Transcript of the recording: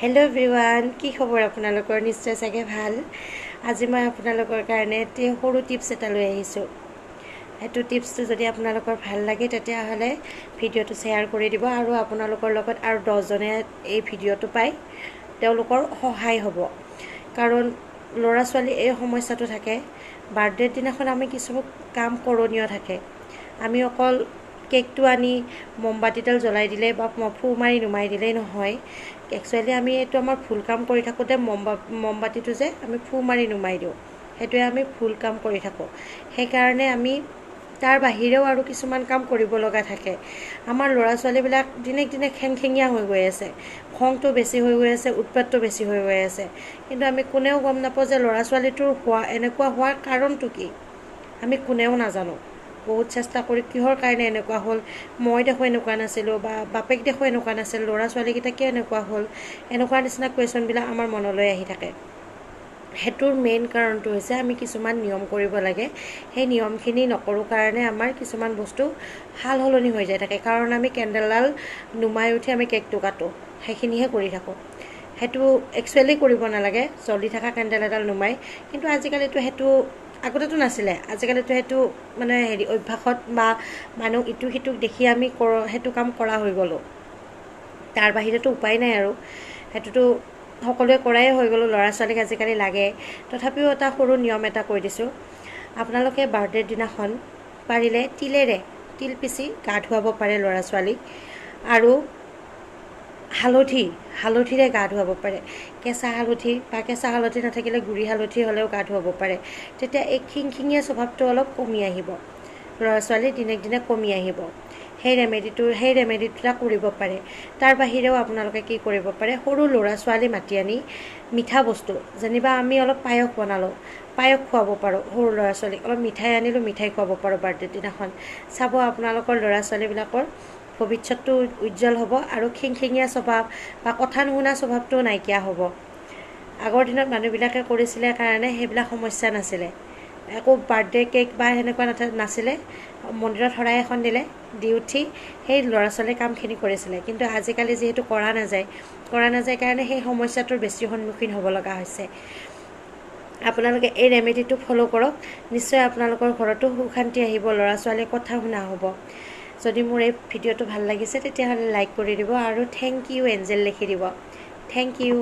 Hello' everyone, কি খবৰ আপোনালোকৰ? নিশ্চয় চাগে ভাল। আজি মই আপোনালোকৰ কাৰণে সৰু টিপছ এটা লৈ আহিছোঁ। সেইটো টিপছটো যদি আপোনালোকৰ ভাল লাগে তেতিয়াহ'লে ভিডিঅ'টো শ্বেয়াৰ কৰি দিব আৰু আপোনালোকৰ লগত আৰু 10জনে এই ভিডিঅ'টো পাই তেওঁলোকৰ সহায় হ'ব। কাৰণ ল'ৰা ছোৱালী এই সমস্যাটো থাকে, বাৰ্থডেৰ দিনাখন আমি কিছুমান কাম কৰণীয় থাকে। আমি অকল কেকটো আনি মমবাতিডাল জ্বলাই দিলে বা ফু মাৰি নুমাই দিলেই নহয়। একচুৱেলি আমি এইটো আমাৰ ভুল কাম কৰি থাকোঁতে মমবাতিটো যে আমি ফু মাৰি নুমাই দিওঁ, সেইটোৱে আমি ভুল কাম কৰি থাকোঁ। সেইকাৰণে আমি তাৰ বাহিৰেও আৰু কিছুমান কাম কৰিব লগা থাকে। আমাৰ ল'ৰা ছোৱালীবিলাক দিনে দিনে খেংখেঙীয়া হৈ গৈ আছে, খংটো বেছি হৈ গৈ আছে, উৎপাতটো বেছি হৈ গৈ আছে। কিন্তু আমি কোনেও গম নাপাওঁ যে ল'ৰা ছোৱালীটোৰ এনেকুৱা হোৱাৰ কাৰণটো কি, আমি কোনেও নাজানো। বহুত চেষ্টা কৰি কিহৰ কাৰণে এনেকুৱা হ'ল, মই দেখোঁ এনেকুৱা নাছিলোঁ বা বাপেক দেখোঁ এনেকুৱা নাছিল, ল'ৰা ছোৱালীকেইটা কিয় এনেকুৱা হ'ল, এনেকুৱা নিচিনা কুৱেশ্যনবিলাক আমাৰ মনলৈ আহি থাকে। সেইটোৰ মেইন কাৰণটো হৈছে আমি কিছুমান নিয়ম কৰিব লাগে। সেই নিয়মখিনি নকৰোঁ কাৰণে আমাৰ কিছুমান বস্তু সাল সলনি হৈ যায় থাকে। কাৰণ আমি কেণ্ডেলডাল নুমাই উঠি আমি কেকটো কাটোঁ, সেইখিনিহে কৰি থাকোঁ। সেইটো একচুৱেলি কৰিব নালাগে, জ্বলি থকা কেণ্ডেল এডাল নুমাই। কিন্তু আজিকালিতো সেইটো, আগতেতো নাছিলে, আজিকালিতো সেইটো মানে অভ্যাসত বা মানুহ ইটো সিটোক দেখি আমি সেইটো কাম কৰা হৈ গ'লোঁ। তাৰ বাহিৰেতো উপায় নাই আৰু, সেইটোতো সকলোৱে কৰাই হৈ গ'লোঁ। ল'ৰা ছোৱালীক আজিকালি লাগে। তথাপিও এটা সৰু নিয়ম এটা কৈ দিছোঁ। আপোনালোকে বাৰ্থডেৰ দিনাখন পাৰিলে তিল পিচি গা ধুৱাব পাৰে ল'ৰা ছোৱালীক, আৰু হালধিৰে গা ধুৱাব পাৰে। কেঁচা হালধি বা কেঁচা হালধি নাথাকিলে গুড়ি হালধি হ'লেও গা ধুৱাব পাৰে। তেতিয়া এই খিংখিঙীয়া স্বভাৱটো অলপ কমি আহিব, ল'ৰা ছোৱালী দিনে দিনে কমি আহিব। সেই ৰেমেডিটো কৰিব পাৰে। তাৰ বাহিৰেও আপোনালোকে কি কৰিব পাৰে, সৰু ল'ৰা ছোৱালী মাতি আনি মিঠা বস্তু, যেনিবা আমি অলপ পায়স বনালোঁ, পায়স খুৱাব পাৰোঁ সৰু ল'ৰা ছোৱালীক। অলপ মিঠাই আনিলোঁ, মিঠাই খুৱাব পাৰোঁ বাৰ্থডেৰ দিনাখন। চাব আপোনালোকৰ ল'ৰা ছোৱালীবিলাকৰ ভৱিষ্যতটো উজ্জ্বল হ'ব আৰু খিংখিঙীয়া স্বভাৱ বা কথা নুশুনা স্বভাৱটো নাইকিয়া হ'ব। আগৰ দিনত মানুহবিলাকে কৰিছিলে কাৰণে সেইবিলাক সমস্যা নাছিলে। একো বাৰ্থডে কেক বা সেনেকুৱা নাছিলে, মন্দিৰত শৰাই এখন দিলে, দি উঠি সেই ল'ৰা ছোৱালীৰ কামখিনি কৰিছিলে। কিন্তু আজিকালি যিহেতু কৰা নাযায় কাৰণে সেই সমস্যাটোৰ বেছি সন্মুখীন হ'ব লগা হৈছে। আপোনালোকে এই ৰেমেডিটো ফ'ল' কৰক, নিশ্চয় আপোনালোকৰ ঘৰতো সুখ শান্তি আহিব, ল'ৰা ছোৱালীৰ কথা শুনা হ'ব। যদি মোৰ এই ভিডিঅ'টো ভাল লাগিছে তেতিয়াহ'লে লাইক কৰি দিব আৰু থেংক ইউ এঞ্জেল লিখি দিব। Thank U.